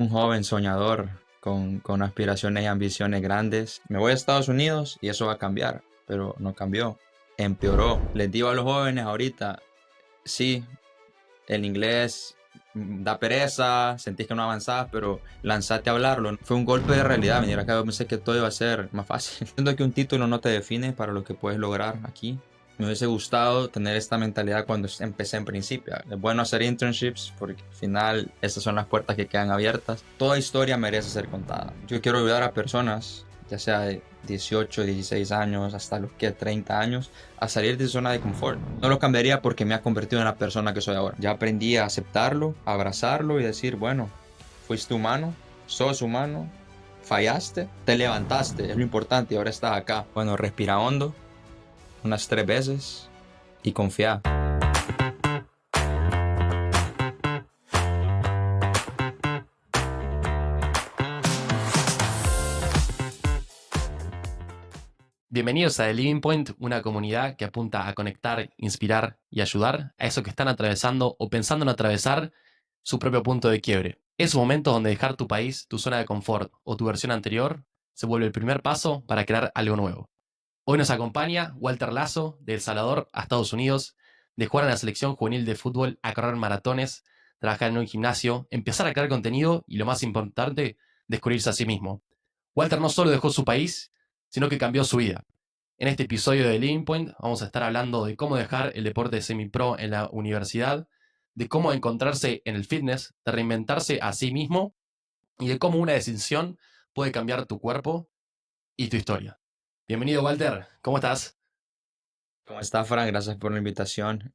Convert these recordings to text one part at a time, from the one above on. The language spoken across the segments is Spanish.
Un joven soñador con aspiraciones y ambiciones grandes. Me voy a Estados Unidos y eso va a cambiar, pero no cambió, empeoró. Les digo a los jóvenes ahorita, sí, el inglés da pereza, sentís que no avanzás, pero lanzate a hablarlo. Fue un golpe de realidad venir acá. Yo pensé que todo iba a ser más fácil. Siento que un título no te define para lo que puedes lograr aquí. Me hubiese gustado tener esta mentalidad cuando empecé en principio. Es bueno hacer internships porque al final esas son las puertas que quedan abiertas. Toda historia merece ser contada. Yo quiero ayudar a personas, ya sea de 18, 16 años, hasta los que 30 años, a salir de su zona de confort. No lo cambiaría porque me ha convertido en la persona que soy ahora. Ya aprendí a aceptarlo, a abrazarlo y decir, bueno, fuiste humano, sos humano, fallaste, te levantaste, es lo importante y ahora estás acá. Bueno, respira hondo unas 3 veces y confía. Bienvenidos a The Living Point, una comunidad que apunta a conectar, inspirar y ayudar a esos que están atravesando o pensando en atravesar su propio punto de quiebre. Es un momento donde dejar tu país, tu zona de confort o tu versión anterior se vuelve el primer paso para crear algo nuevo. Hoy nos acompaña Walter Lazo, de El Salvador a Estados Unidos, de jugar en la selección juvenil de fútbol a correr maratones, trabajar en un gimnasio, empezar a crear contenido y, lo más importante, descubrirse a sí mismo. Walter no solo dejó su país, sino que cambió su vida. En este episodio de Living Point vamos a estar hablando de cómo dejar el deporte semi-pro en la universidad, de cómo encontrarse en el fitness, de reinventarse a sí mismo y de cómo una decisión puede cambiar tu cuerpo y tu historia. Bienvenido, Walter. ¿Cómo estás? ¿Cómo está, Fran? Gracias por la invitación.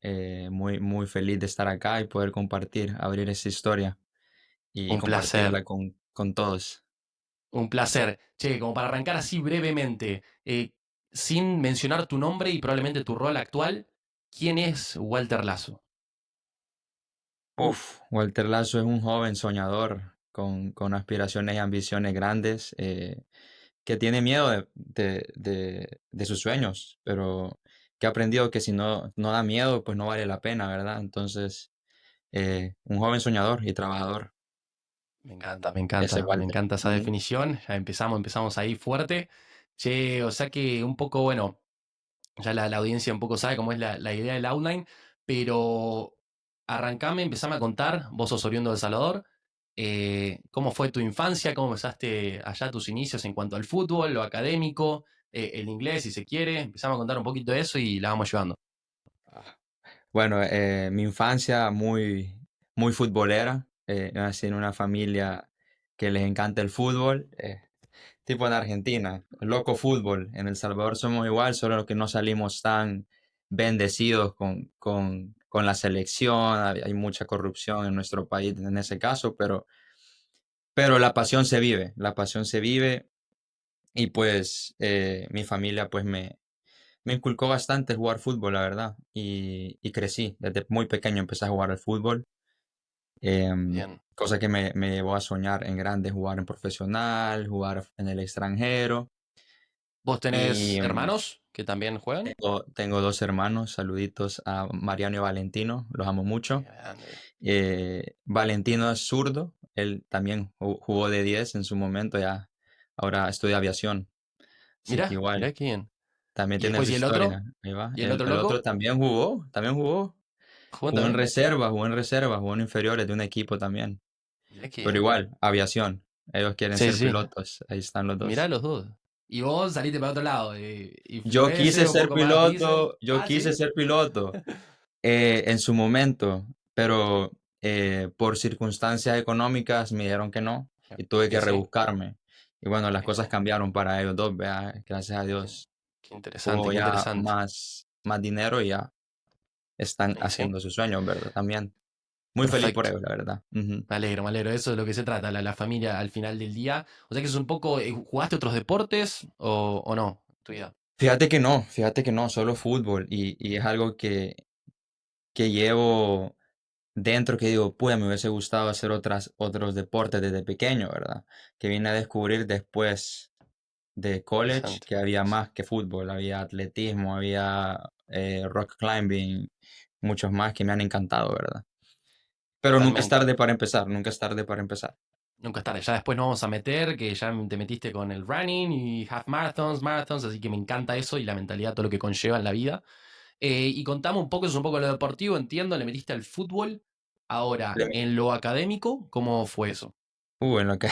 Muy, muy feliz de estar acá y poder compartir, abrir esa historia y Un placer. compartirla con todos. Un placer. Che, como para arrancar así brevemente, sin mencionar tu nombre y probablemente tu rol actual, ¿quién es Walter Lazo? Walter Lazo es un joven soñador con aspiraciones y ambiciones grandes, que tiene miedo de sus sueños, pero que ha aprendido que si no da miedo, pues no vale la pena, ¿verdad? Entonces, un joven soñador y trabajador, Me encanta, me ese es encanta, me Walter. encanta esa Ujú. definición. Ya empezamos ahí fuerte. Che, o sea que un poco, bueno, ya la audiencia un poco sabe cómo es la idea del outline, pero arrancame, empezame a contar, vos sos oriundo de El Salvador, cómo fue tu infancia, cómo empezaste allá tus inicios en cuanto al fútbol, lo académico, el inglés si se quiere, empezame a contar un poquito de eso y la vamos llevando. Bueno, mi infancia muy, muy futbolera. Nací en una familia que les encanta el fútbol, tipo en Argentina, loco fútbol. En El Salvador somos igual, solo que no salimos tan bendecidos con la selección. Hay mucha corrupción en nuestro país en ese caso, pero la pasión se vive y pues mi familia pues me inculcó bastante jugar fútbol, la verdad, y crecí. Desde muy pequeño empecé a jugar al fútbol, Bien. cosa que me llevó a soñar en grande, jugar en profesional, jugar en el extranjero. ¿Vos tenés Y hermanos que también juegan? tengo 2 hermanos, saluditos a Mariano y Valentino, los amo mucho. Grande. Valentino es zurdo, él también jugó de 10 en su momento, ya ahora estudia aviación, así que Mirá, mirá igual, qué bien. también ¿Y tiene después su y el otro? historia. Ahí va. ¿Y el El, otro el otro loco? también jugó. ¿Juegan Jugó en también? reserva, jugó en reserva, jugó en inferiores de un equipo también. Mirá qué Pero bien. igual, aviación. Ellos quieren Sí, ser sí, sí. pilotos. Ahí están los Mirá dos. los dos. Y vos saliste para otro lado. Yo quise Influencer, un ser poco más business. piloto, yo Ah, quise sí. ser piloto en su momento, pero por circunstancias económicas me dijeron que no y tuve Y que sí. rebuscarme. Y bueno, las Y cosas sí. cambiaron para ellos dos, vea, gracias a Qué, Dios. qué interesante, Hubo qué ya interesante. más dinero y ya están Y sí. haciendo sus sueños, ¿verdad? También. Muy feliz por Perfecto. ellos, la verdad. Ujú. Me alegro, me alegro. Eso es lo que se trata, la familia al final del día. O sea que es un poco. ¿Jugaste otros deportes o no? Tu vida. Fíjate que no, solo fútbol y es algo que llevo dentro que digo, pues me hubiese gustado hacer otros deportes desde pequeño, ¿verdad? Que vine a descubrir después de college Interesante. que había más que fútbol, había atletismo, había rock climbing, muchos más que me han encantado, ¿verdad? Pero nunca es Totalmente. tarde para empezar, nunca es tarde para empezar. Nunca es tarde. Ya después nos vamos a meter, que ya te metiste con el running y half marathons, marathons, así que me encanta eso y la mentalidad, todo lo que conlleva en la vida. Y contame un poco, eso es un poco lo deportivo, entiendo, le metiste al fútbol. Ahora, en lo académico, ¿cómo fue eso? En lo que,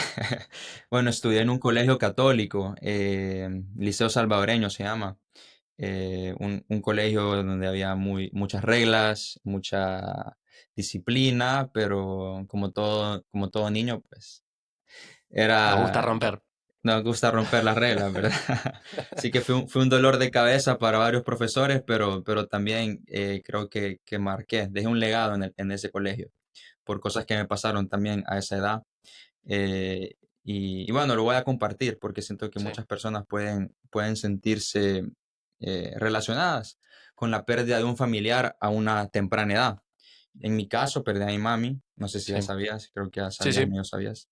bueno, estudié en un colegio católico, Liceo Salvadoreño se llama, un colegio donde había muchas reglas, mucha disciplina, pero como todo niño, pues Nos gusta era, romper. nos gusta romper las reglas, ¿verdad? Así que fue un dolor de cabeza para varios profesores, pero también creo que marqué, dejé un legado en ese colegio por cosas que me pasaron también a esa edad. Eh, y bueno, lo voy a compartir porque siento que Sí, muchas personas pueden sentirse relacionadas con la pérdida de un familiar a una temprana edad. En mi caso, perdí a mi mami, no sé si ya sí, sabías, creo que ya sí, sabías, sí. medio sabías.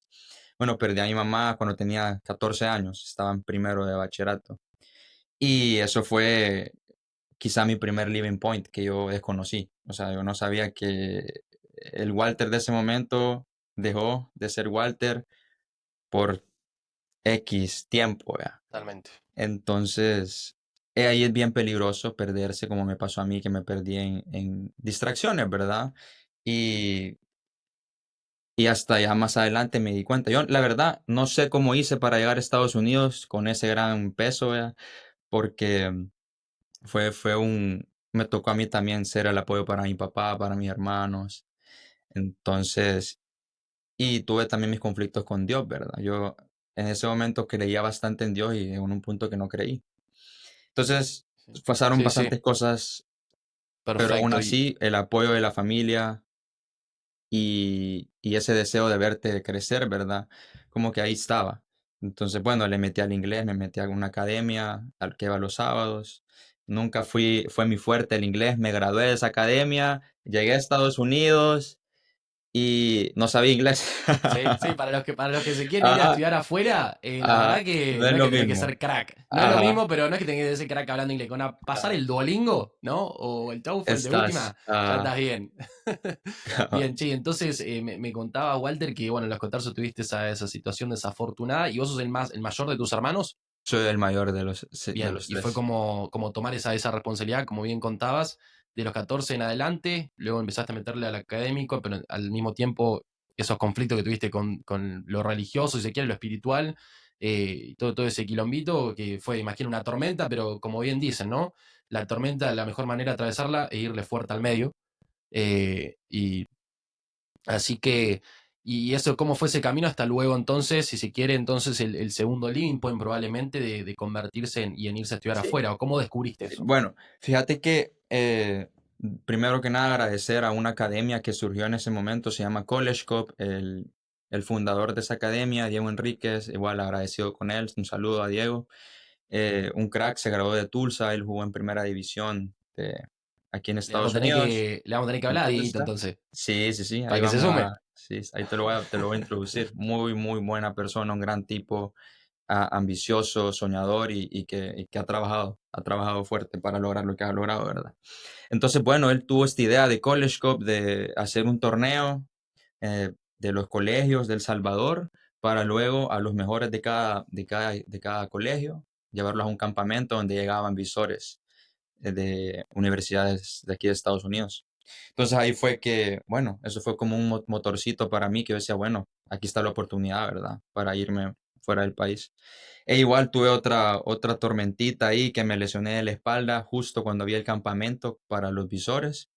Bueno, perdí a mi mamá cuando tenía 14 años, estaba en primero de bachillerato. Y eso fue quizá mi primer living point que yo desconocí. O sea, yo no sabía que el Walter de ese momento dejó de ser Walter por X tiempo, ¿ya? Totalmente. Entonces, ahí es bien peligroso perderse, como me pasó a mí, que me perdí en distracciones, ¿verdad? Y, y hasta ya más adelante me di cuenta. Yo, la verdad, no sé cómo hice para llegar a Estados Unidos con ese gran peso, ¿ya? Porque me tocó a mí también ser el apoyo para mi papá, para mis hermanos. Entonces, y tuve también mis conflictos con Dios, ¿verdad? Yo en ese momento creía bastante en Dios y en un punto que no creí. Entonces, Sí, pasaron sí, sí, bastantes cosas, pero aún perfecto. así el apoyo de la familia y ese deseo de verte crecer, ¿verdad? Como que ahí estaba. Entonces, bueno, le metí al inglés, me metí a una academia al que iba los sábados. Nunca fue mi fuerte el inglés, me gradué de esa academia, llegué a Estados Unidos y no sabía inglés. Sí, sí, para los que se quieren ir a Ajá, estudiar afuera, la ajá, verdad que no es no es lo que tenés que ser mismo. crack. No es lo Ajá, mismo, pero no es que tenés que ser crack hablando inglés. Con pasar el Duolingo, ¿no? O el TOEFL de estás, última, ya estás bien. Bien, cabal. che, entonces me contaba Walter que, bueno, en los contarios tuviste esa situación desafortunada y vos sos el mayor de tus hermanos. Soy el mayor de los, sí, de Bien, los y fue tres. como tomar esa responsabilidad, como bien contabas, de los 14 en adelante, luego empezaste a meterle al académico, pero al mismo tiempo esos conflictos que tuviste con lo religioso, si se quiere, lo espiritual, y todo ese quilombito que fue, imagino, una tormenta, pero como bien dicen, ¿no? La tormenta, la mejor manera de atravesarla es irle fuerte al medio. Y así que, y eso, ¿cómo fue ese camino hasta luego entonces, si se quiere, entonces el segundo living point probablemente de convertirse y en irse a estudiar Sí, afuera? ¿O cómo descubriste eso? bueno, fíjate que primero que nada agradecer a una academia que surgió en ese momento, se llama College Cup, el fundador de esa academia, Diego Enríquez, igual agradecido con él, un saludo a Diego. Un crack, se graduó de Tulsa, él jugó en primera división aquí en Estados Unidos, Le vamos a tener que en hablar a Dieguito Tulsa. entonces, Sí, sí, sí, ahí para que se vamos sume. sí, ahí te lo voy a introducir. Muy, muy buena persona, un gran tipo, ambicioso, soñador y que ha trabajado fuerte para lograr lo que ha logrado, ¿verdad? Entonces, bueno, él tuvo esta idea de College Cup, de hacer un torneo de los colegios de El Salvador para luego a los mejores de cada colegio llevarlos a un campamento donde llegaban visores de universidades de aquí de Estados Unidos. Entonces ahí fue que, bueno, eso fue como un motorcito para mí que yo decía, bueno, aquí está la oportunidad, ¿verdad? Para irme fuera del país. E igual tuve otra tormentita ahí que me lesioné de la espalda justo cuando había el campamento para los visores.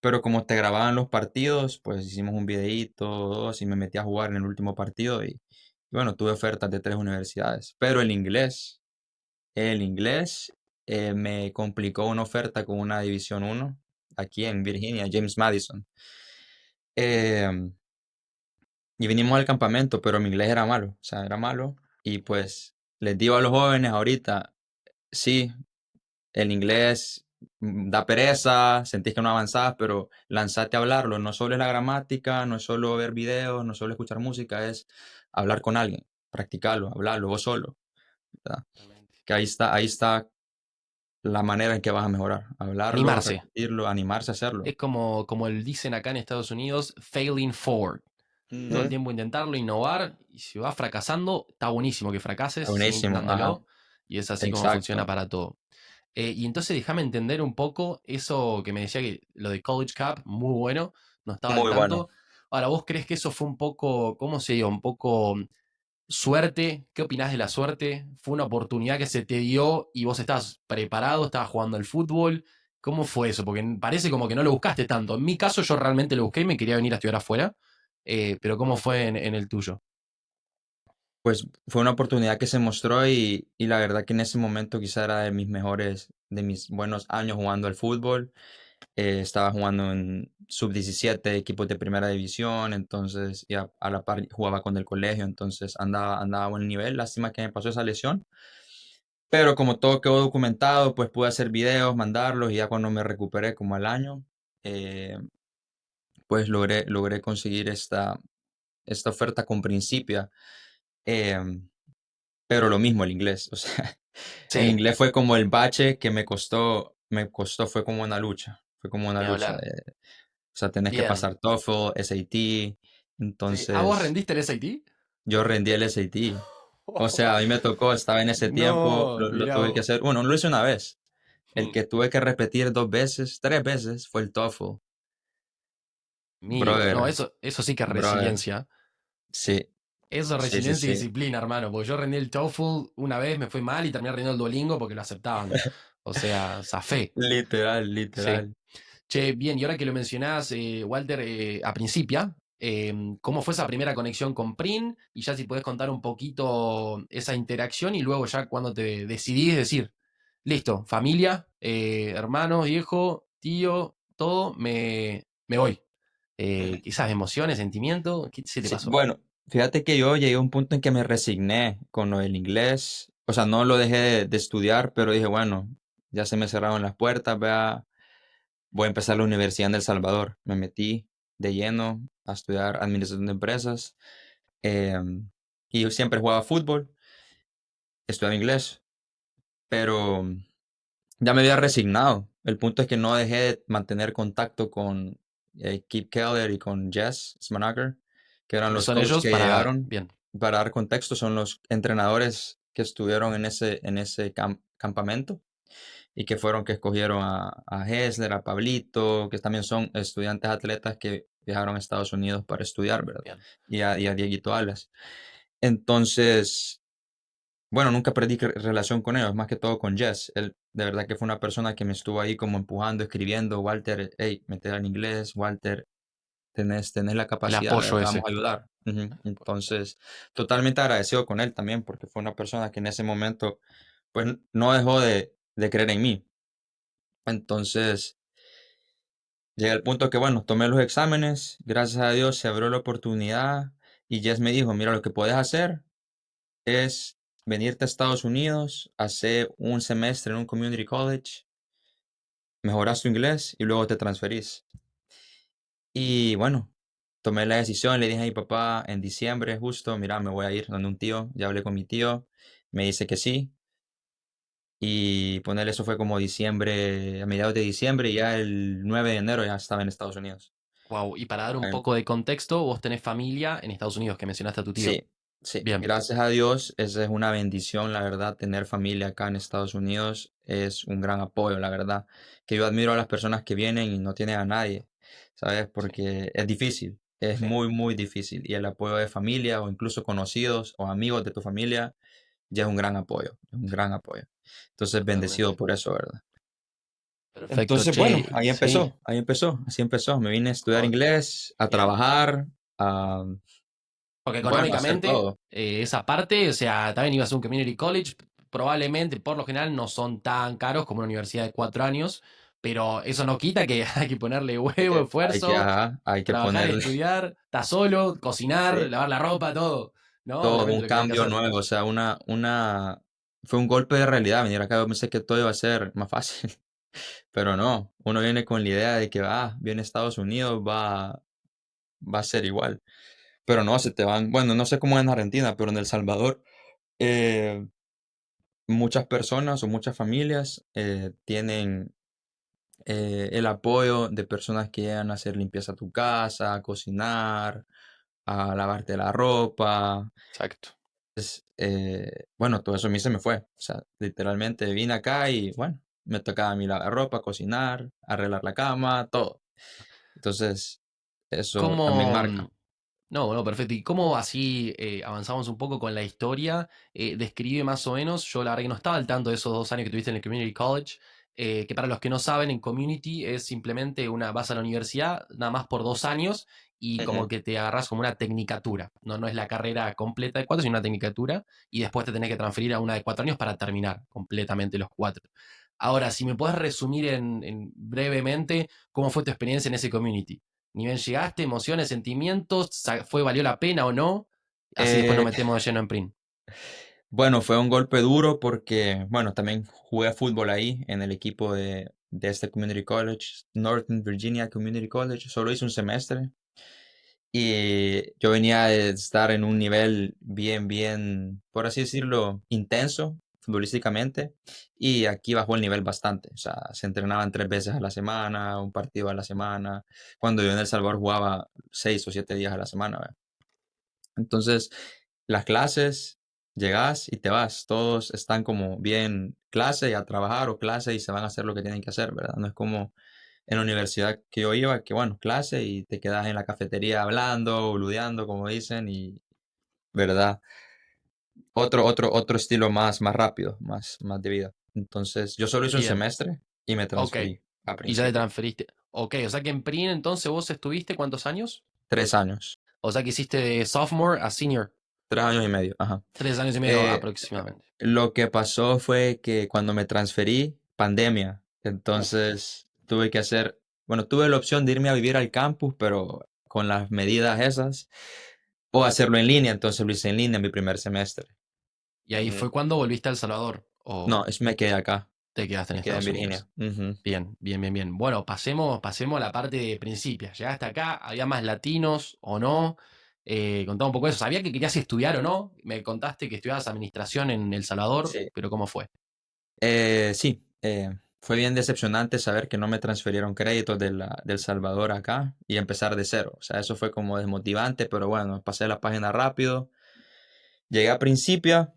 Pero como te grababan los partidos, pues hicimos un videíto, dos, y me metí a jugar en el último partido y bueno, tuve ofertas de tres universidades. Pero el inglés me complicó una oferta con una División uno aquí en Virginia, James Madison. Em, y vinimos al campamento, pero mi inglés era malo, o sea, era malo. Y pues les digo a los jóvenes ahorita, sí, el inglés da pereza, sentís que no avanzás, pero lanzate a hablarlo. No solo es la gramática, no es solo ver videos, no solo escuchar música, es hablar con alguien, practicarlo, hablarlo vos solo, ¿verdad? Totalmente. Que ahí está la manera en que vas a mejorar. Hablarlo, Animarse. repetirlo, animarse a hacerlo. Es como dicen acá en Estados Unidos, failing forward. todo el Ujú. tiempo intentarlo, innovar, y si vas fracasando, está buenísimo que Está fracases, sigue buenísimo, ajá, intentándolo, y es así como funciona exacto. para todo. Y entonces déjame entender un poco eso que me decía que lo de College Cup, muy bueno, no estaba al Muy bueno. tanto. Ahora, ¿vos crees que eso fue un poco, cómo se dio, un poco suerte? ¿Qué opinás de la suerte? ¿Fue una oportunidad que se te dio y vos estabas preparado, estabas jugando al fútbol? ¿Cómo fue eso? Porque parece como que no lo buscaste tanto. En mi caso yo realmente lo busqué y me quería venir a estudiar afuera, pero ¿cómo fue en el tuyo? Pues fue una oportunidad que se mostró y la verdad que en ese momento quizá era de mis buenos años jugando al fútbol. Estaba jugando en sub 17 equipos de primera división, entonces ya a la par jugaba con el colegio, entonces andaba a buen nivel. Lástima que me pasó esa lesión, pero como todo quedó documentado, pues pude hacer videos, mandarlos y ya cuando me recuperé como al año, eh, pues logré conseguir esta oferta con Principia. em, Pero lo mismo el inglés, o sea, el Sí, inglés fue como el bache que me costó, fue como una lucha, fue como una ni lucha, hablar. o sea, tenés que Bien. pasar TOEFL, SAT, Sí. ¿A vos entonces rendiste el SAT? yo rendí el SAT. O sea, a mí me tocó, estaba en ese tiempo, No, lo mira tuve que vos. hacer, bueno, no lo hice una vez, el Hmm. que tuve que repetir 2 veces, 3 veces fue el TOEFL. Amigo, no, Brother, eso sí que es brother, resiliencia. sí, Eso es sí, sí, resiliencia y sí, disciplina, hermano. Porque yo rendí el TOEFL una vez, me fue mal y terminé rendiendo el Duolingo porque lo aceptaban. O sea, zafé. literal, Sí. literal. Che, bien, y ahora que lo mencionás, Walter, a Principia, ¿cómo fue esa primera conexión con Prin? Y ya si podés contar un poquito esa interacción y luego ya cuando te decidís decir, listo, familia, hermanos, viejo, tío, todo, me voy. Quizás emociones, sentimiento, ¿qué se te Sí, pasó? bueno, fíjate que yo llegué a un punto en que me resigné con lo del inglés. O sea, no lo dejé de estudiar, pero dije, bueno, ya se me cerraron las puertas, vea, voy a empezar la Universidad en El Salvador. Me metí de lleno a estudiar administración de empresas. em, y yo siempre jugaba fútbol, estudiaba inglés, pero ya me había resignado. El punto es que no dejé de mantener contacto con Keith Keller y con Jess Smanager, que eran ¿Quiénes los son coaches ellos? que Para, llegaron. bien, Para dar contexto, son los entrenadores que estuvieron en ese campamento y que fueron que escogieron a Hessler, a Pablito, que también son estudiantes atletas que viajaron a Estados Unidos para estudiar, ¿verdad? bien. Y a Dieguito Alas. Entonces, bueno, nunca perdí relación con ellos, más que todo con Jess. Él de verdad que fue una persona que me estuvo ahí como empujando, escribiendo, Walter, hey, mete al inglés, Walter, tenés la El capacidad, apoyo ¿verdad? Te vamos ese. a ayudar. Ujú. Entonces, totalmente agradecido con él también, porque fue una persona que en ese momento, pues, no dejó de creer en mí. Entonces, llegué al punto que, bueno, tomé los exámenes, gracias a Dios se abrió la oportunidad y Jess me dijo, mira, lo que puedes hacer es venirte a Estados Unidos, hacer un semestre en un community college, mejoras tu inglés y luego te transferís. Y bueno, tomé la decisión, le dije a mi papá en diciembre justo, mira, me voy a ir donde un tío, ya hablé con mi tío, me dice que sí, y ponerle eso fue como diciembre, a mediados de diciembre, y ya el 9 de enero ya estaba en Estados Unidos. Wow, y para dar un Em, poco de contexto, vos tenés familia en Estados Unidos, que mencionaste a tu tío. Sí, sí, Bien, gracias a Dios, esa es una bendición, la verdad, tener familia acá en Estados Unidos es un gran apoyo, la verdad, que yo admiro a las personas que vienen y no tienen a nadie, ¿sabes? sí, Porque es difícil, es sí, muy, muy difícil y el apoyo de familia o incluso conocidos o amigos de tu familia ya es un gran apoyo, es un gran apoyo. Entonces, bendecido totalmente. por eso, ¿verdad? Perfecto, Entonces, bueno, che, sí. ahí empezó, así empezó. Me vine a estudiar O- inglés, a bien. trabajar, a, Porque bueno, a hacer económicamente, todo. esa parte, o sea, también ibas a un community college, probablemente, por lo general, no son tan caros como una universidad de 4 años, pero eso no quita que hay que ponerle huevo, Hay que, esfuerzo, ajá, hay que trabajar, ponerle estudiar, estar solo, cocinar, sí, lavar la ropa, todo, ¿no? todo, Obviamente un lo que tenés que cambio hacer. nuevo, o sea, fue un golpe de realidad venir acá. Yo pensé que todo iba a ser más fácil, pero no, uno viene con la idea de que, viene a Estados Unidos, va a ser igual, pero no, se te van, bueno, no sé cómo en Argentina, pero en El Salvador, eh, muchas personas o muchas familias tienen el apoyo de personas que llegan a hacer limpieza a tu casa, a cocinar, a lavarte la ropa. Exacto. Bueno, todo eso a mí se me fue. O sea, literalmente vine acá y bueno, me tocaba a mí lavar ropa, cocinar, arreglar la cama, todo. Entonces, eso también ¿Cómo? marca. No, bueno, perfecto. ¿Y cómo así avanzamos un poco con la historia? Describe más o menos, yo la verdad que no estaba al tanto de esos 2 años que tuviste en el Community College, que para los que no saben, en Community es simplemente vas a la universidad nada más por 2 años y como Ujú. que te agarras como una tecnicatura. No, no es la carrera completa de 4, sino una tecnicatura y después te tenés que transferir a una de 4 años para terminar completamente los 4. Ahora, si me puedes resumir brevemente cómo fue tu experiencia en ese Community. Ni bien llegaste, emociones, sentimientos, valió la pena o no. Así después nos Eh, metemos de lleno en print. bueno, fue un golpe duro porque, bueno, también jugué fútbol ahí en el equipo de este Community College, Northern Virginia Community College. Solo hice un semestre y yo venía de estar en un nivel bien, bien, por así decirlo, intenso futbolísticamente, y aquí bajó el nivel bastante. O sea, se entrenaban 3 veces a la semana, un partido a la semana, cuando yo en El Salvador jugaba 6 o 7 días a la semana, ¿verdad? Entonces, las clases, llegas y te vas. Todos están como bien clase y a trabajar o clase y se van a hacer lo que tienen que hacer, ¿verdad? No es como en la universidad que yo iba, que bueno, clase y te quedas en la cafetería hablando, boludeando, como dicen, y, ¿verdad? Otro estilo más rápido, más de vida. Entonces, yo solo hice un Bien, semestre y me ok. transferí a Y ya te principio. transferiste. Ok, o sea que en print entonces vos estuviste ¿cuántos años? 3 años. O sea que hiciste de sophomore a senior. 3 años y medio, ajá. 3 años y medio Eh, aproximadamente. lo que pasó fue que cuando me transferí, pandemia. Uf. Entonces tuve que hacer, bueno, tuve la opción de irme a vivir al campus, pero con las medidas esas, o hacerlo en línea. Entonces lo hice en línea en mi primer semestre. Y ahí Ujú. fue cuando volviste a El Salvador. No, ¿O me quedé acá, te quedaste en me quedé en Estados Virginia. Unidos? Ujú. Bien, bien, bien, bien. Bueno, pasemos a la parte de principios. Llegaste acá, había más latinos o no. Contame un poco eso. ¿Sabía que querías estudiar o no? Me contaste que estudiabas administración en El Salvador, Sí. pero ¿cómo fue? Sí, fue bien decepcionante saber que no me transfirieron créditos del Salvador acá y empezar de cero. O sea, eso fue como desmotivante, pero bueno, pasé la página rápido. Llegué a Principia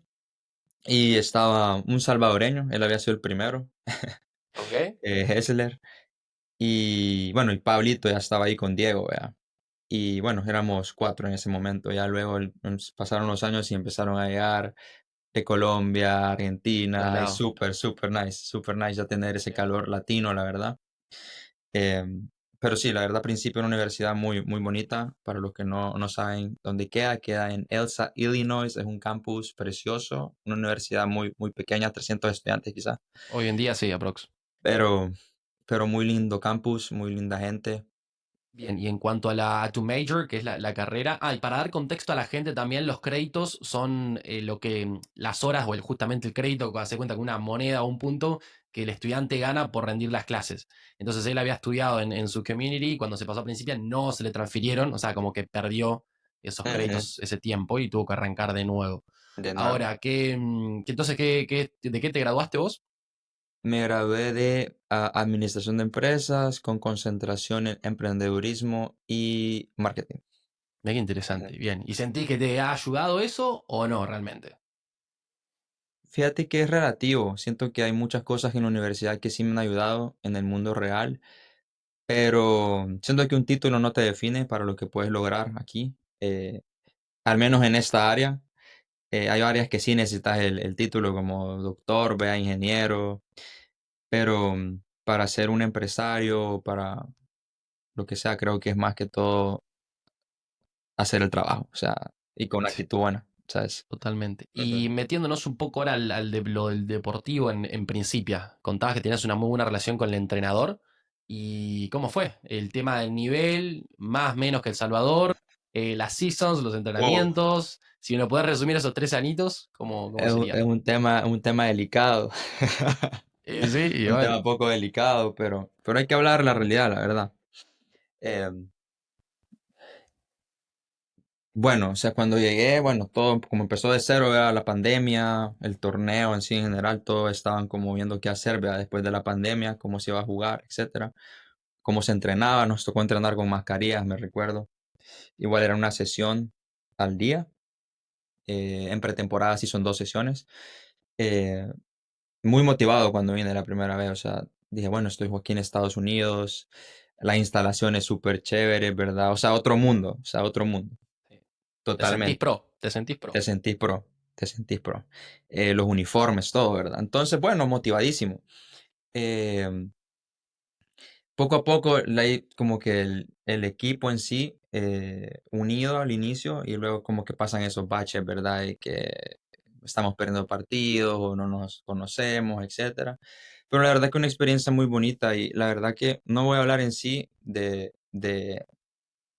y estaba un salvadoreño, él había sido el primero, Ok. Hessler, y bueno, y Pablito ya estaba ahí con Diego, ¿verdad? Y bueno, éramos 4 en ese momento. Ya luego pasaron los años y empezaron a llegar de Colombia, Todos Argentina, y lados. súper nice ya tener ese Bien. calor latino, la verdad. Pero sí, la verdad, al principio una universidad muy, muy bonita. Para los que no saben dónde queda, queda en Elsa, Illinois. Es un campus precioso, una universidad muy, muy pequeña, 300 estudiantes quizás, Hoy en día sí, aprox. pero, pero muy lindo campus, muy linda gente. Bien, y en cuanto a tu major, que es la carrera, y para dar contexto a la gente también, los créditos son las horas o justamente el crédito, que hace cuenta que una moneda o un punto que el estudiante gana por rendir las clases. Entonces él había estudiado en su community y cuando se pasó a principio no se le transfirieron, o sea, como que perdió esos Ujú. créditos ese tiempo y tuvo que arrancar de nuevo. De nuevo. Ahora, entonces, de qué te graduaste vos? Me gradué de administración de empresas con concentración en emprendedurismo y marketing. Mira qué Ujú. interesante, bien. ¿Y sentís que te ha ayudado eso o no realmente? Fíjate que es relativo. Siento que hay muchas cosas en la universidad que sí me han ayudado en el mundo real, pero siento que un título no te define para lo que puedes lograr aquí, al menos en esta área. Hay áreas que sí necesitas el título como doctor, vea, ingeniero, pero para ser un empresario, para lo que sea, creo que es más que todo hacer el trabajo, o sea, y con una actitud buena, ¿sabes? Totalmente. Ujú. Y metiéndonos un poco ahora lo del deportivo en Principia, contabas que tenías una muy buena relación con el entrenador. ¿Y cómo fue? El tema del nivel, más menos que El Salvador, las seasons, los Uf, entrenamientos. Si me lo puedes resumir esos 3 añitos, ¿cómo es sería? un tema delicado, Sí, un igual. tema poco delicado, pero hay que hablar la realidad, la verdad. Em, bueno, o sea, cuando llegué, bueno, todo como empezó de cero, ¿verdad? La pandemia, el torneo en sí en general, todos estaban como viendo qué hacer, ¿verdad? Después de la pandemia, cómo se iba a jugar, etcétera, cómo se entrenaba, nos tocó entrenar con mascarillas, me recuerdo. Igual era una sesión al día. En pretemporada sí son 2 sesiones. Eh, Muy motivado cuando vine la primera vez, o sea, dije: "Bueno, estoy aquí en Estados Unidos, la instalación es súper chévere, ¿verdad?". O sea, otro mundo, o sea, otro mundo, Sí. Te sentís totalmente. pro, te sentís pro. Te sentís pro, te sentís pro. Los uniformes, todo, ¿verdad? Entonces, bueno, motivadísimo. Em, Poco a poco, como que el equipo en sí, unido al inicio, y luego como que pasan esos baches, ¿verdad? Y que estamos perdiendo partidos o no nos conocemos, etcétera. Pero la verdad que una experiencia muy bonita, y la verdad que no voy a hablar en sí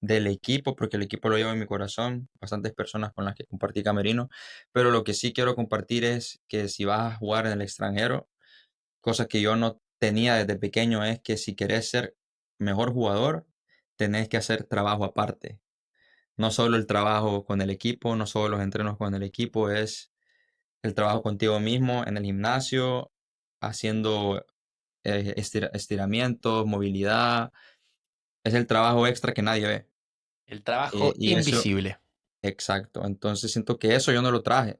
del equipo, porque el equipo lo llevo en mi corazón, bastantes personas con las que compartí camerino, pero lo que sí quiero compartir es que si vas a jugar en el extranjero, cosa que yo no tenía desde pequeño, es que si querés ser mejor jugador, tenés que hacer trabajo aparte. No solo el trabajo con el equipo, no solo los entrenos con el equipo, es el trabajo contigo mismo en el gimnasio, haciendo estiramientos, movilidad. Es el trabajo extra que nadie ve. El trabajo Y eso, invisible. exacto. Entonces siento que eso yo no lo traje,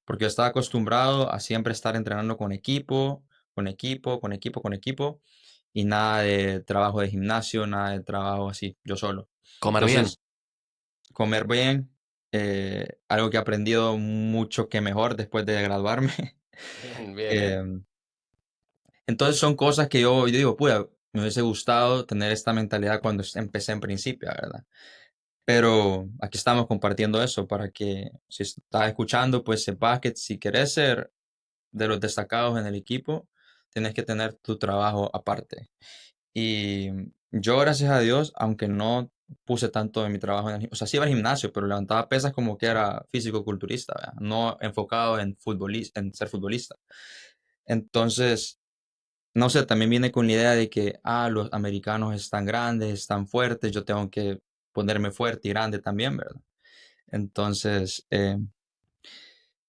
porque yo estaba acostumbrado a siempre estar entrenando con equipo, con equipo, con equipo, con equipo, y nada de trabajo de gimnasio, nada de trabajo así, yo solo. Comer bien. Entonces, comer bien, algo que he aprendido mucho que mejor después de graduarme. Bien, bien, Em, entonces son cosas que yo digo, puya, me hubiese gustado tener esta mentalidad cuando empecé en principio, ¿verdad? Pero aquí estamos compartiendo eso para que si estás escuchando, pues sepas que si quieres ser de los destacados en el equipo, tienes que tener tu trabajo aparte. Y yo, gracias a Dios, aunque no puse tanto de mi trabajo en el o sea, sí iba al gimnasio, pero levantaba pesas como que era físico-culturista, ¿verdad? No enfocado en ser futbolista. Entonces, no sé, también viene con la idea de que, los americanos están grandes, están fuertes, yo tengo que ponerme fuerte y grande también, ¿verdad? Entonces,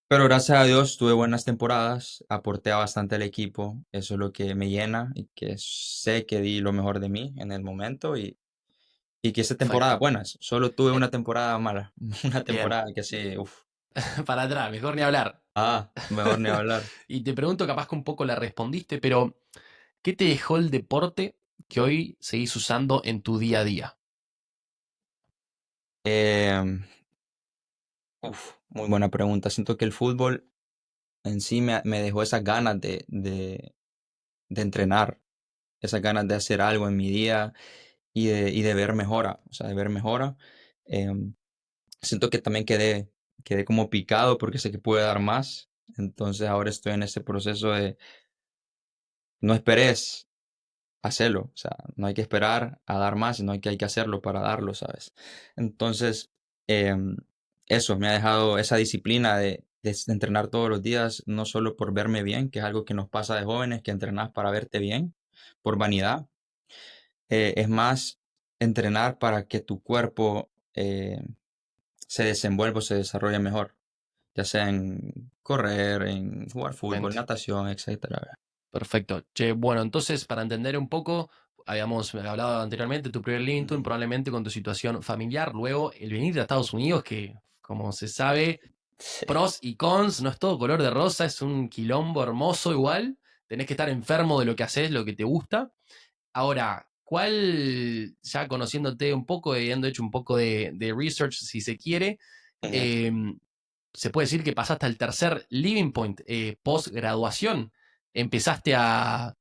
pero gracias a Dios tuve buenas temporadas, aporté bastante al equipo, eso es lo que me llena y que sé que di lo mejor de mí en el momento, y que hice temporadas Perfecto. buenas. Solo tuve Eh, una temporada mala, una Bien. temporada que sí, uf. Para atrás, mejor ni hablar. Mejor ni hablar. Y te pregunto, capaz que un poco la respondiste, pero ¿qué te dejó el deporte que hoy seguís usando en tu día a día? Em, Muy buena pregunta. Siento que el fútbol en sí me dejó esas ganas de entrenar, esas ganas de hacer algo en mi día y de ver mejora, o sea, de ver mejora. Em, Siento que también quedé como picado porque sé que puede dar más. Entonces ahora estoy en ese proceso de no esperes, hacerlo. O sea, no hay que esperar a dar más, sino que hay que hacerlo para darlo, ¿sabes? Entonces, em, eso me ha dejado esa disciplina de entrenar todos los días, no solo por verme bien, que es algo que nos pasa de jóvenes, que entrenas para verte bien, por vanidad. Es más entrenar para que tu cuerpo se desenvuelva o se desarrolle mejor, ya sea en correr, en jugar fútbol, Excelente. natación, etcétera. Perfecto. Che, bueno, entonces, para entender un poco, habíamos hablado anteriormente de tu primer LinkedIn, probablemente con tu situación familiar, luego el venir a Estados Unidos, que como se sabe, Sí. pros y cons, no es todo color de rosa, es un quilombo hermoso igual, tenés que estar enfermo de lo que haces, lo que te gusta. Ahora, ¿cuál, ya conociéndote un poco, habiendo hecho un poco de research, si se quiere, Ujú. eh, se puede decir que pasaste al tercer living point, post graduación? Empezaste a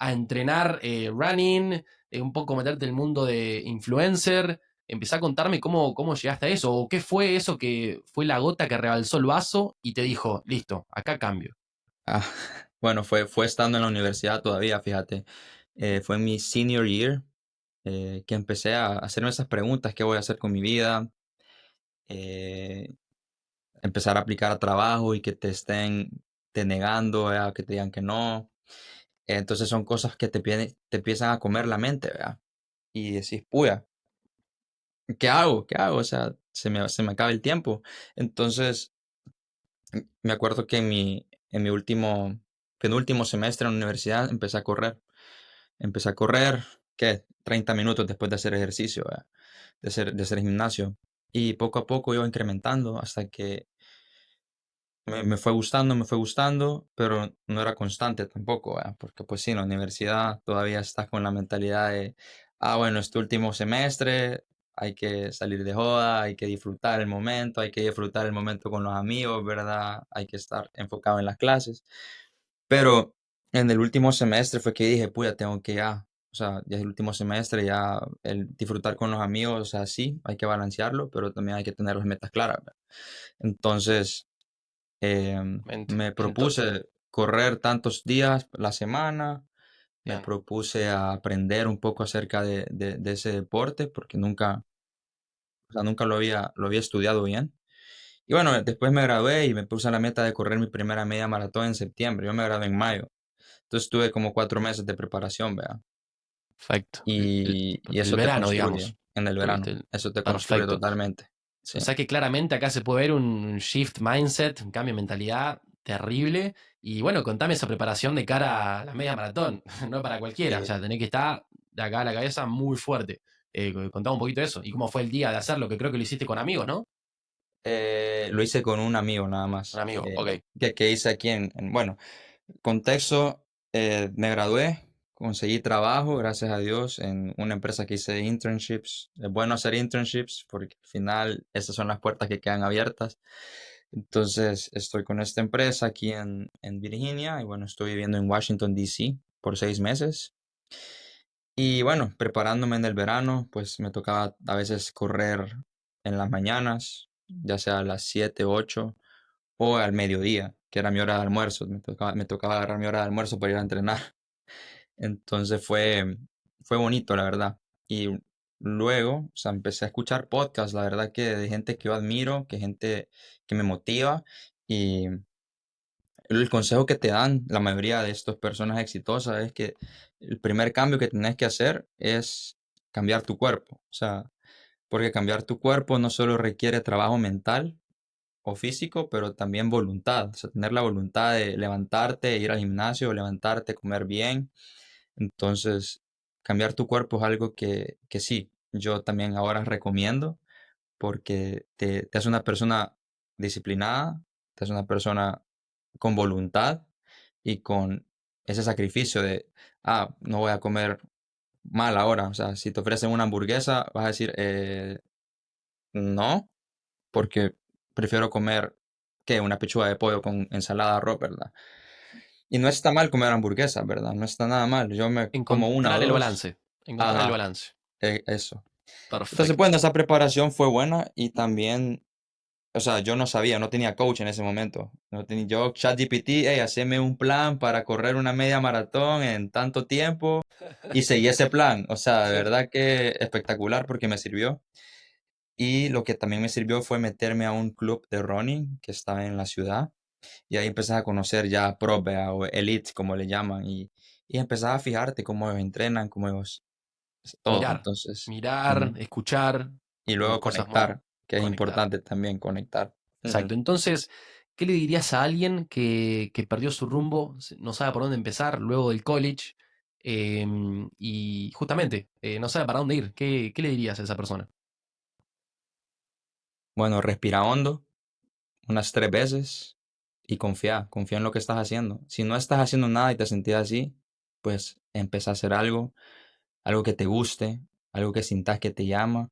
entrenar running, un poco meterte en el mundo de influencer. Empezá a contarme cómo llegaste a eso, o qué fue eso que fue la gota que rebalsó el vaso y te dijo, listo, acá cambio. Ah, bueno, fue estando en la universidad todavía, fíjate. Fue mi senior year, que empecé a hacerme esas preguntas: ¿qué voy a hacer con mi vida? Eh, Empezar a aplicar a trabajo y que te estén denegando, ¿verdad? Que te digan que no. Entonces son cosas que te empiezan a comer la mente, ¿verdad? Y decís, puya, ¿qué hago? ¿Qué hago? O sea, se me acaba el tiempo. Entonces, me acuerdo que en mi penúltimo semestre en la universidad empecé a correr. Empecé a correr, ¿qué? 30 minutos después de hacer ejercicio, ¿verdad? de hacer gimnasio. Y poco a poco iba incrementando hasta que me fue gustando, pero no era constante tampoco, ¿verdad? Porque pues sí, en la universidad todavía estás con la mentalidad de, bueno, este último semestre, hay que salir de joda, hay que disfrutar el momento, hay que disfrutar el momento con los amigos, ¿verdad? Hay que estar enfocado en las clases. Pero en el último semestre fue que dije, puya, tengo que ya, o sea, ya es el último semestre, ya el disfrutar con los amigos, o sea, sí, hay que balancearlo, pero también hay que tener las metas claras, ¿verdad? Entonces, Mente. me propuse correr tantos días la semana, me Bien. propuse a aprender un poco acerca de ese deporte, porque nunca, o sea, nunca lo había estudiado bien. Y bueno, después me gradué y me puse la meta de correr mi primera media maratón en septiembre. Yo me gradué en mayo. Entonces tuve como 4 meses de preparación, ¿vea? Perfecto. Y El eso te verano, construye digamos. en el Tuviste verano. Eso te construye perfecto. totalmente. O Sí. sea que claramente acá se puede ver un shift mindset, un cambio de mentalidad terrible. Y bueno, contame esa preparación de cara a la media maratón, no para cualquiera. O Y, sea, tenés que estar de acá a la cabeza muy fuerte. Contame un poquito de eso. ¿Y cómo fue el día de hacerlo? Que creo que lo hiciste con amigos, ¿no? lo hice con un amigo nada Un más. amigo, ok. Que hice aquí bueno, contexto, me gradué, conseguí trabajo, gracias a Dios, en una empresa que hice internships. Es bueno hacer internships porque al final esas son las puertas que quedan abiertas. Entonces, estoy con esta empresa aquí en Virginia y bueno, estoy viviendo en Washington, D.C. por 6 meses. Y bueno, preparándome en el verano, pues me tocaba a veces correr en las mañanas, ya sea a las 7 8 o al mediodía, que era mi hora de almuerzo. Me tocaba agarrar mi hora de almuerzo para ir a entrenar. Entonces fue bonito, la verdad. Y luego, o sea, empecé a escuchar podcasts, la verdad que de gente que yo admiro, que gente que me motiva. Y el consejo que te dan la mayoría de estas personas exitosas es que el primer cambio que tienes que hacer es cambiar tu cuerpo. O sea, porque cambiar tu cuerpo no solo requiere trabajo mental o físico, pero también voluntad. O sea, tener la voluntad de levantarte, ir al gimnasio, levantarte, comer bien. Entonces, cambiar tu cuerpo es algo que sí, yo también ahora recomiendo porque te hace una persona disciplinada, te hace una persona con voluntad y con ese sacrificio de, no voy a comer mal ahora. O sea, si te ofrecen una hamburguesa, vas a decir, no, porque prefiero comer que una pechuga de pollo con ensalada de arroz, ¿verdad? Y no está mal comer hamburguesas, ¿verdad? No está nada mal. Yo me como una o Encontrar el dos. balance. Encontrar el Ajá, balance. eso. Entonces, Perfecto. bueno, esa preparación fue buena y también, o sea, yo no sabía, no tenía coach en ese momento. No tenía yo ChatGPT, hey, haceme un plan para correr una media maratón en tanto tiempo y seguí ese plan. O sea, de verdad que espectacular porque me sirvió. Y lo que también me sirvió fue meterme a un club de running que estaba en la ciudad. Y ahí empezás a conocer ya pros, ¿verdad? O elites, como le llaman. Y empezás a fijarte cómo ellos entrenan, cómo ellos... Todo. Mirar. Entonces... Mirar, ujú. escuchar, Y luego cosas más. conectar, que es Conectar. importante también conectar. Ujú. Exacto. Entonces, ¿qué le dirías a alguien que perdió su rumbo, no sabe por dónde empezar luego del college y justamente no sabe para dónde ir? ¿Qué le dirías a esa persona? Bueno, respira hondo unas 3 veces y confía en lo que estás haciendo. Si no estás haciendo nada y te sentís así, pues empieza a hacer algo que te guste, algo que sintas que te llama.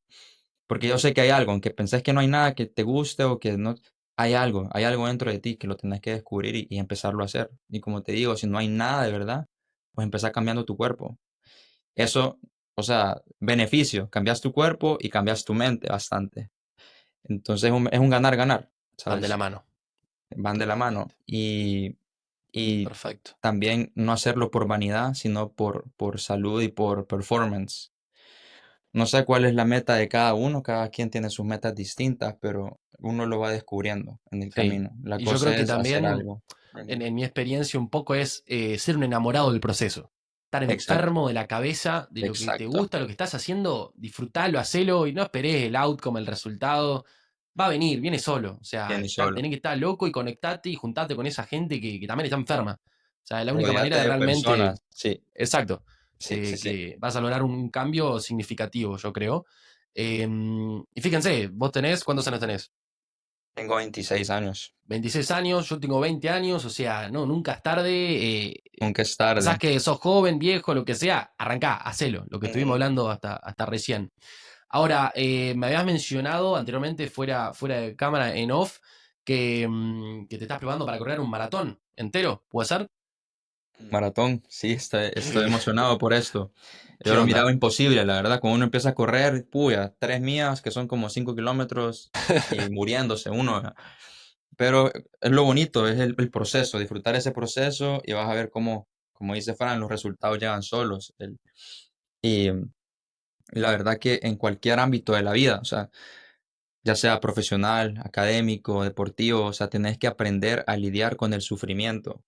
Porque yo sé que hay algo, aunque pensés que no hay nada que te guste o que no, hay algo dentro de ti que lo tenés que descubrir y empezarlo a hacer. Y como te digo, si no hay nada de verdad, pues empezar cambiando tu cuerpo. Eso, o sea, beneficio, cambias tu cuerpo y cambias tu mente bastante. Entonces es un ganar-ganar, Van de la ¿sabes? mano. Van de la mano. Totalmente. Y Perfecto. también no hacerlo por vanidad, sino por salud y por performance. No sé cuál es la meta de cada uno, cada quien tiene sus metas distintas, pero uno lo va descubriendo en el Sí. camino. La Y yo creo cosa que es hacer también, algo. Ujú. en mi experiencia, un poco es ser un enamorado del proceso. Estar Exacto, enfermo de la cabeza, de lo que te exacto. gusta, lo que estás haciendo, disfrutalo, hacelo y no esperes el outcome, el resultado. Va a venir, viene solo. O sea, Bien y solo. tenés que estar loco y conectarte y juntarte con esa gente que también está enferma. O sea, es la única manera Rodeate de de realmente, personas. Sí, exacto, sí, sí, sí. que vas a lograr un cambio significativo, yo creo. Y fíjense, vos tenés, ¿cuántos años tenés? Tengo 26 años. 26 años, yo tengo 20 años, o sea, no, nunca es tarde. Nunca es Pensás tarde. que sos joven, viejo, lo que sea, arrancá, hacelo, lo que estuvimos Ujú. hablando hasta recién. Ahora, me habías mencionado anteriormente, fuera de cámara, en off, que te estás preparando para correr un maratón entero, ¿puede ser? Maratón, sí, estoy ¿Qué, emocionado por esto. Yo qué lo onda? miraba imposible, la verdad. Cuando uno empieza a correr, puya, 3 millas, que son como 5 kilómetros, y muriéndose uno. ¿Verdad? Pero es lo bonito, es el proceso, disfrutar ese proceso y vas a ver cómo, como dice Fran, los resultados llegan solos. Y, y la verdad que en cualquier ámbito de la vida, o sea, ya sea profesional, académico, deportivo, o sea, tenés que aprender a lidiar con el sufrimiento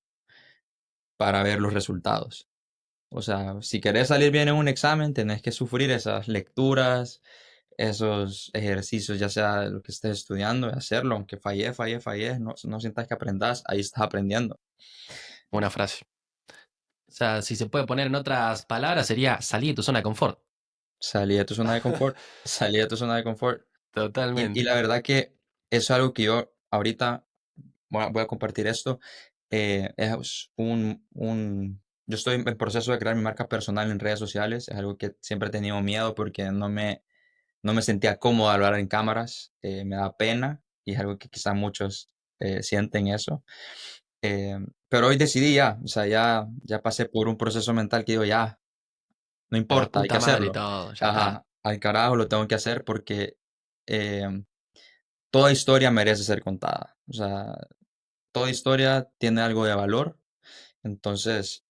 para ver los resultados. O sea, si querés salir bien en un examen, tenés que sufrir esas lecturas, esos ejercicios, ya sea lo que estés estudiando, hacerlo, aunque falles, no sientas que aprendas, ahí estás aprendiendo. Buena frase. O sea, si se puede poner en otras palabras, sería salir de tu zona de confort. Salí de tu zona de confort, salí de tu zona de confort. Y Totalmente. la verdad que eso es algo que yo ahorita voy a compartir esto. Es yo estoy en proceso de crear mi marca personal en redes sociales. Es algo que siempre he tenido miedo porque no me sentía cómodo al hablar en cámaras. Me da pena y es algo que quizás muchos sienten eso. Pero hoy decidí ya, o sea, ya pasé por un proceso mental que digo, ya, no A la importa, hay que puta madre hacerlo. todo, ya está. Ajá, al carajo lo tengo que hacer porque eh, toda historia merece ser contada. O sea, toda historia tiene algo de valor, entonces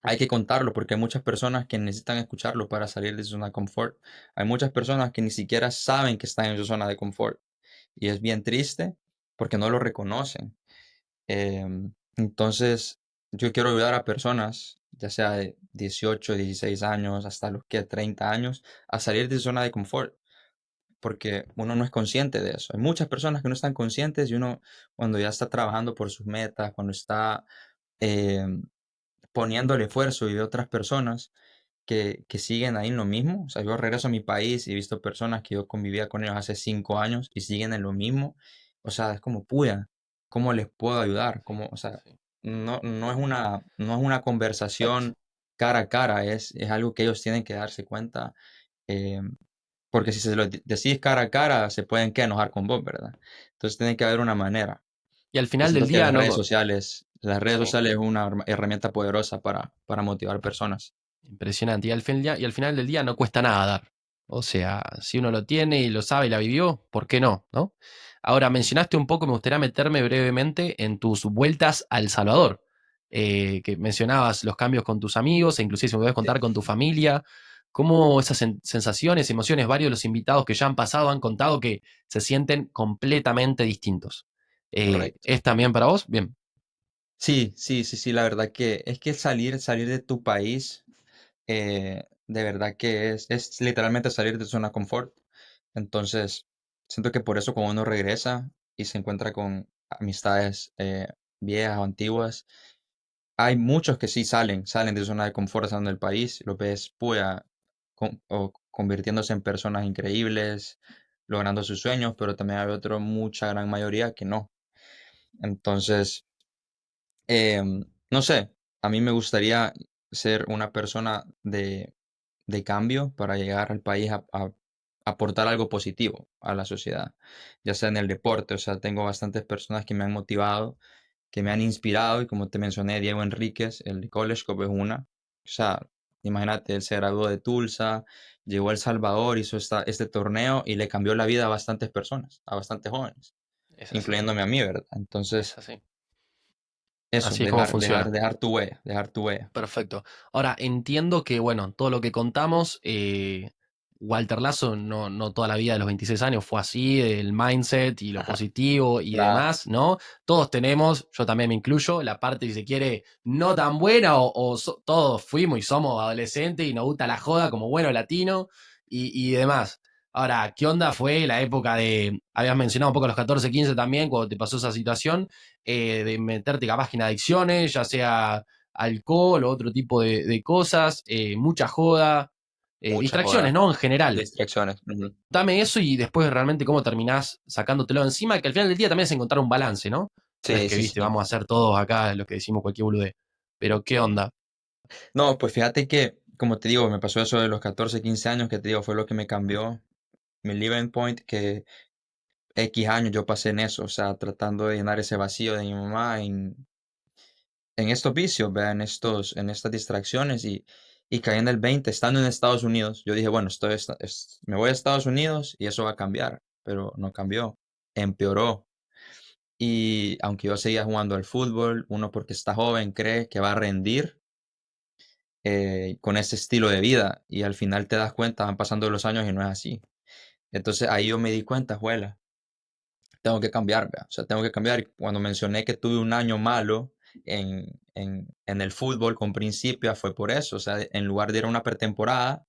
hay que contarlo porque hay muchas personas que necesitan escucharlo para salir de su zona de confort. Hay muchas personas que ni siquiera saben que están en su zona de confort y es bien triste porque no lo reconocen. Entonces, yo quiero ayudar a personas, ya sea de 18, 16 años, hasta los que 30 años, a salir de su zona de confort, porque uno no es consciente de eso. Hay muchas personas que no están conscientes y uno, cuando ya está trabajando por sus metas, cuando está em, poniendo el esfuerzo y de otras personas que siguen ahí en lo mismo. O sea, yo regreso a mi país y he visto personas que yo convivía con ellos hace 5 años y siguen en lo mismo. O sea, es como, puya, ¿cómo les puedo ayudar? ¿Cómo, o sea, Sí, no es una exacto. conversación cara a cara, es algo que ellos tienen que darse cuenta. eh, Porque si se lo decís cara a cara, se pueden que enojar con vos, ¿verdad? Entonces tiene que haber una manera. Y al Y final del siento que día, las no. redes sociales, las redes Sí, sociales es una herramienta poderosa para motivar personas. impresionante. Y al final del día no cuesta nada dar. O sea, si uno lo tiene y lo sabe y la vivió, ¿por qué no? ¿No? Ahora, mencionaste un poco, me gustaría meterme brevemente en tus vueltas a El Salvador. Que mencionabas los cambios con tus amigos, e inclusive si me puedes contar con tu familia. ¿Cómo esas sensaciones, emociones, varios de los invitados que ya han pasado han contado que se sienten completamente distintos? Correcto. ¿Es también para vos? Bien. Sí, sí, sí, sí, la verdad que es que salir de tu país, de verdad que es literalmente salir de tu zona de confort. Entonces, siento que por eso cuando uno regresa y se encuentra con amistades viejas o antiguas, hay muchos que sí salen de su zona de confort, salen del país, lo ves puya, o convirtiéndose en personas increíbles, logrando sus sueños, pero también hay otro, mucha gran mayoría que no. Entonces, no sé, a mí me gustaría ser una persona de cambio para llegar al país a aportar algo positivo a la sociedad, ya sea en el deporte, o sea, tengo bastantes personas que me han motivado, que me han inspirado y como te mencioné, Diego Enríquez, el de College Cup es una, o sea, imagínate, él se graduó de Tulsa, llegó a El Salvador, hizo este torneo y le cambió la vida a bastantes personas, a bastantes jóvenes, Es así, incluyéndome a mí, ¿verdad? es Entonces, así. eso, Así es como dejar, dejar, funciona. dejar tu huella, dejar tu huella. Perfecto. Ahora, entiendo que, bueno, todo lo que contamos, Walter Lazo no toda la vida de los 26 años fue así, el mindset y lo positivo y Nada, demás, ¿no? Todos tenemos, yo también me incluyo, la parte, si se quiere, no tan buena todos fuimos y somos adolescentes y nos gusta la joda como bueno latino y demás. Ahora, ¿qué onda fue la época de, habías mencionado un poco los 14, 15 también, cuando te pasó esa situación, de meterte capaz que en adicciones, ya sea alcohol o otro tipo de cosas, mucha joda. Mucha distracciones, joda. ¿no? En general. Distracciones. Ujú. Dame eso y después realmente cómo terminás sacándotelo de encima, que al final del día también es encontrar un balance, ¿no? No es Sí, que, sí, viste, sí. vamos a hacer todos acá lo que decimos cualquier boludez. Pero, ¿qué Sí. onda? No, pues fíjate que, como te digo, me pasó eso de los 14 15 años que te digo, fue lo que me cambió mi living point, que X años yo pasé en eso, o sea, tratando de llenar ese vacío de mi mamá en estos vicios, ¿verdad? En estas distracciones y caí en el 20 estando en Estados Unidos. Yo dije, bueno, me voy a Estados Unidos y eso va a cambiar, pero no cambió, empeoró. Y aunque yo seguía jugando al fútbol, uno porque está joven cree que va a rendir con ese estilo de vida y al final te das cuenta, van pasando los años y no es así. Entonces ahí yo me di cuenta, juela, tengo que cambiar, ¿verdad? O sea, tengo que cambiar. Y cuando mencioné que tuve un año malo en el fútbol con Principia, fue por eso. O sea, en lugar de ir a una pretemporada,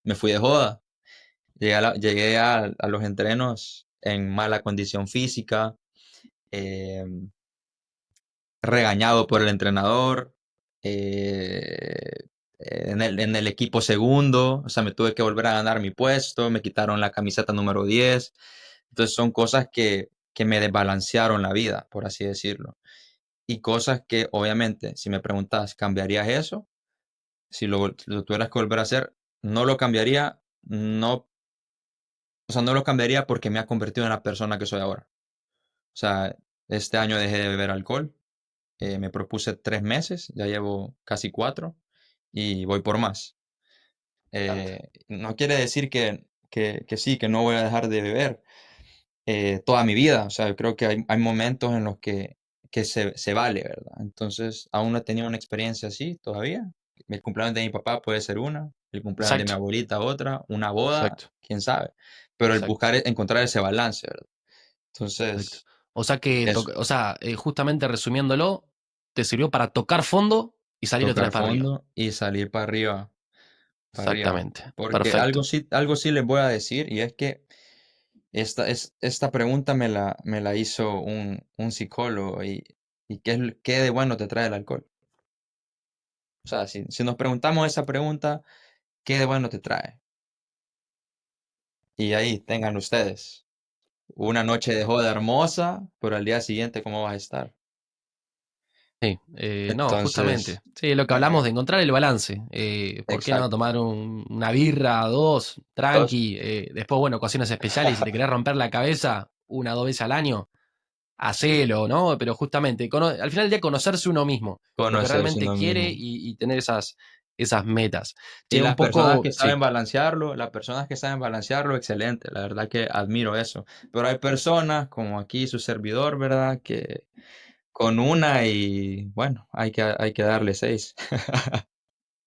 me fui de joda. Llegué a los entrenos en mala condición física, eh, regañado por el entrenador, eh, en el equipo segundo, o sea, me tuve que volver a ganar mi puesto, me quitaron la camiseta número 10. Entonces son cosas que me desbalancearon la vida, por así decirlo. Y cosas que, obviamente, si me preguntas, ¿cambiarías eso? Si lo tuvieras que volver a hacer, no lo cambiaría, no, o sea, no lo cambiaría porque me ha convertido en la persona que soy ahora. O sea, este año dejé de beber alcohol, me propuse 3 meses, ya llevo casi 4 y voy por más. No quiere decir que sí, que no voy a dejar de beber toda mi vida. O sea, yo creo que hay momentos en los que se vale, ¿verdad? Entonces, aún no he tenido una experiencia así todavía. El cumpleaños de mi papá puede ser una, el cumpleaños de mi Exacto, abuelita otra, una boda, exacto, quién sabe. Pero el exacto, buscar, encontrar ese balance, ¿verdad? exacto. Entonces, O sea que, eso, justamente resumiéndolo, te sirvió para tocar fondo y salir otra vez tocar para arriba. fondo y salir para arriba, para arriba. Exactamente, Porque perfecto. algo sí les voy a decir y es que esta pregunta me la hizo un psicólogo y ¿qué de bueno te trae el alcohol? O sea, si nos preguntamos esa pregunta, ¿qué de bueno te trae? Y ahí tengan ustedes una noche de joda hermosa, pero al día siguiente, ¿cómo vas a estar? Sí, no, justamente. Entonces, Sí, lo que hablamos ajá, de encontrar el balance. ¿Por qué no exacto. tomar una birra, dos, Dos, tranqui? Después, bueno, ocasiones especiales, si te querés romper la cabeza una o dos veces al año, hacelo, ¿no? Pero justamente, al final del día conocerse uno mismo, lo que conocerse realmente uno quiere mismo. y tener esas metas. Y Che, un las personas poco, que sí, saben balancearlo, excelente, la verdad que admiro eso. Pero hay personas como aquí su servidor, ¿verdad? Que con una y bueno, hay que darle 6.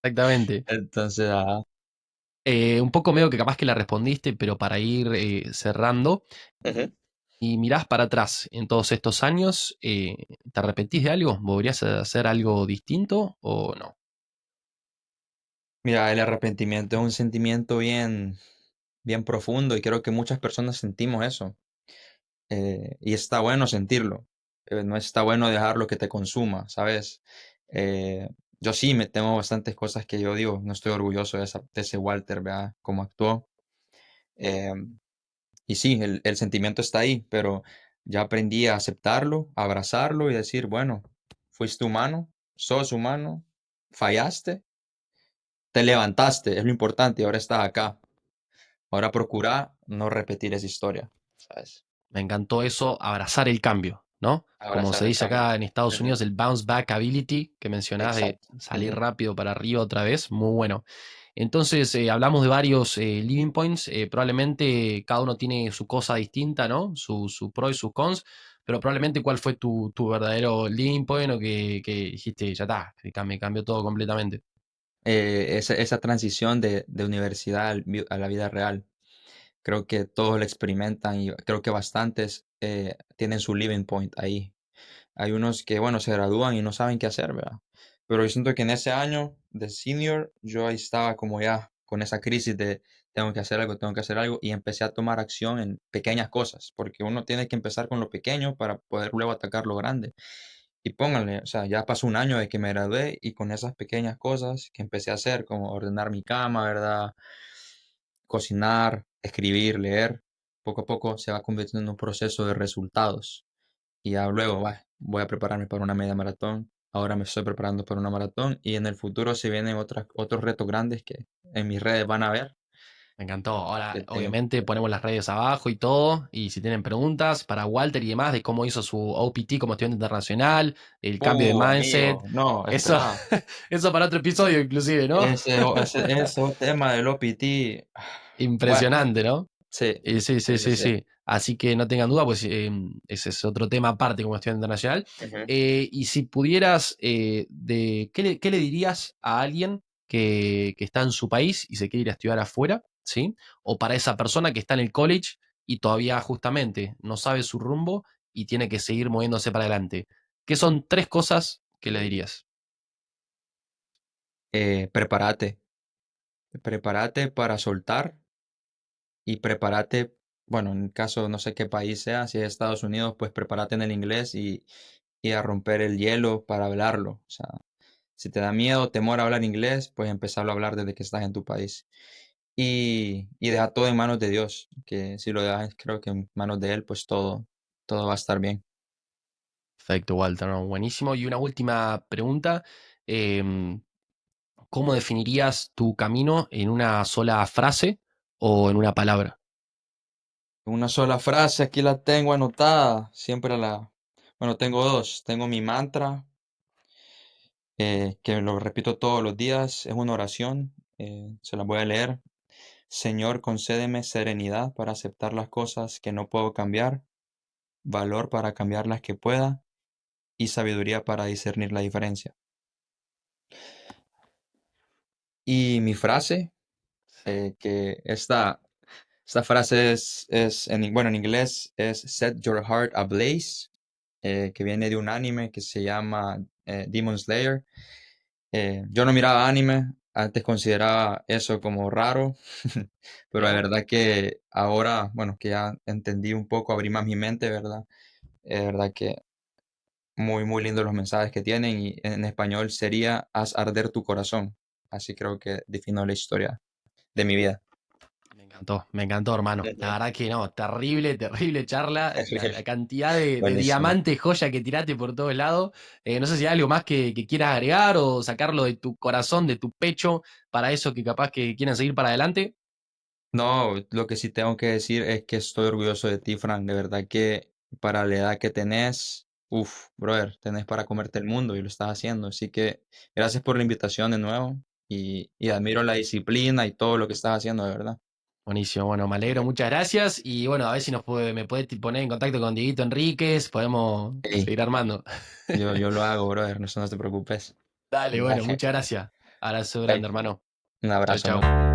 exactamente. Entonces, Un poco medio que capaz que la respondiste, pero para ir cerrando, ujú. y mirás para atrás en todos estos años, ¿te arrepentís de algo? ¿Podrías hacer algo distinto o no? Mira, el arrepentimiento es un sentimiento bien, bien profundo y creo que muchas personas sentimos eso. Y está bueno sentirlo. No está bueno dejarlo que te consuma, ¿sabes? Eh, yo sí me tengo bastantes cosas que yo digo, no estoy orgulloso de ese Walter, ¿verdad? Cómo actuó. Em, y sí, el sentimiento está ahí, pero ya aprendí a aceptarlo, a abrazarlo y decir, bueno, fuiste humano, sos humano, fallaste, te levantaste, es lo importante y ahora estás acá. Ahora procura no repetir esa historia, ¿sabes? Me encantó eso, abrazar el cambio, ¿no? Como Abrazar se el dice cambio. acá en Estados Ujú. Unidos, el bounce back ability que mencionás de Exacto. salir Ujú. rápido para arriba otra vez, muy bueno. Entonces, hablamos de varios living points, probablemente cada uno tiene su cosa distinta, ¿no? Su pro y sus cons, pero probablemente cuál fue tu verdadero living point o que dijiste, ya está, me cambió todo completamente. Esa transición de universidad a la vida real. Creo que todos la experimentan y creo que bastantes tienen su living point ahí. Hay unos que, bueno, se gradúan y no saben qué hacer, ¿verdad? Pero yo siento que en ese año de senior, yo ahí estaba como ya con esa crisis de tengo que hacer algo, y empecé a tomar acción en pequeñas cosas, porque uno tiene que empezar con lo pequeño para poder luego atacar lo grande. Y pónganle, o sea, ya pasó un año de que me gradué y con esas pequeñas cosas que empecé a hacer, como ordenar mi cama, ¿verdad? Cocinar, escribir, leer, poco a poco se va convirtiendo en un proceso de resultados. Y ya luego, voy a prepararme para una media maratón. Ahora me estoy preparando para una maratón y en el futuro se vienen otros retos grandes que en mis redes van a ver. Me encantó. Ahora, Que tengo. obviamente, ponemos las redes abajo y todo. Y si tienen preguntas para Walter y demás de cómo hizo su OPT como estudiante internacional, el cambio de mindset, Amigo, no, eso, espera. eso para otro episodio, inclusive, ¿no? Ese tema del OPT. Bueno, Impresionante, ¿no? sí, Sí, sí, sí, sí, sí. sí. Así que no tengan duda, pues ese es otro tema aparte como estudiante internacional. Ujú. Y si pudieras, ¿qué le dirías a alguien que está en su país y se quiere ir a estudiar afuera, ¿sí? O para esa persona que está en el college y todavía justamente no sabe su rumbo y tiene que seguir moviéndose para adelante. ¿Qué son tres cosas que le dirías? Prepárate, prepárate para soltar y prepárate, bueno, en caso no sé qué país sea, si es Estados Unidos, pues prepárate en el inglés y a romper el hielo para hablarlo. O sea, si te da miedo, temor a hablar inglés, pues empezarlo a hablar desde que estás en tu país. Y deja todo en manos de Dios, que si lo dejas, creo que en manos de Él, pues todo va a estar bien. Perfecto, Walter, ¿no? Buenísimo. Y una última pregunta. em, ¿Cómo definirías tu camino en una sola frase o en una palabra? Una sola frase, aquí la tengo anotada, bueno, tengo dos, tengo mi mantra, que lo repito todos los días, es una oración, se la voy a leer. Señor, concédeme serenidad para aceptar las cosas que no puedo cambiar, valor para cambiar las que pueda y sabiduría para discernir la diferencia. Y mi frase, que esta frase bueno, en inglés es Set Your Heart Ablaze, que viene de un anime que se llama Demon Slayer. Yo no miraba anime, antes consideraba eso como raro, pero la Mira, verdad que ahora, bueno, que ya entendí un poco, abrí más mi mente, ¿verdad? Es verdad que muy, muy lindos los mensajes que tienen y en español sería Haz arder tu corazón. Así creo que defino la historia de mi vida. me encantó, hermano. La Ujú. verdad que no, terrible, terrible charla. La cantidad de Buenísimo. diamantes, joya que tiraste por todos lados. No sé si hay algo más que quieras agregar o sacarlo de tu corazón, de tu pecho, para eso que capaz que quieran seguir para adelante. No, lo que sí tengo que decir es que estoy orgulloso de ti, Frank. De verdad que para la edad que tenés, brother, tenés para comerte el mundo y lo estás haciendo. Así que gracias por la invitación de nuevo y admiro la disciplina y todo lo que estás haciendo, de verdad. Buenísimo, bueno, me alegro, muchas gracias. Y bueno, a ver si me puedes poner en contacto con Dieguito Enríquez, podemos Ey, seguir armando. yo lo hago, brother, no te preocupes. Dale, bueno, Dale, muchas gracias. Abrazo grande, dale. hermano. Un Chau, abrazo, chau. amigo.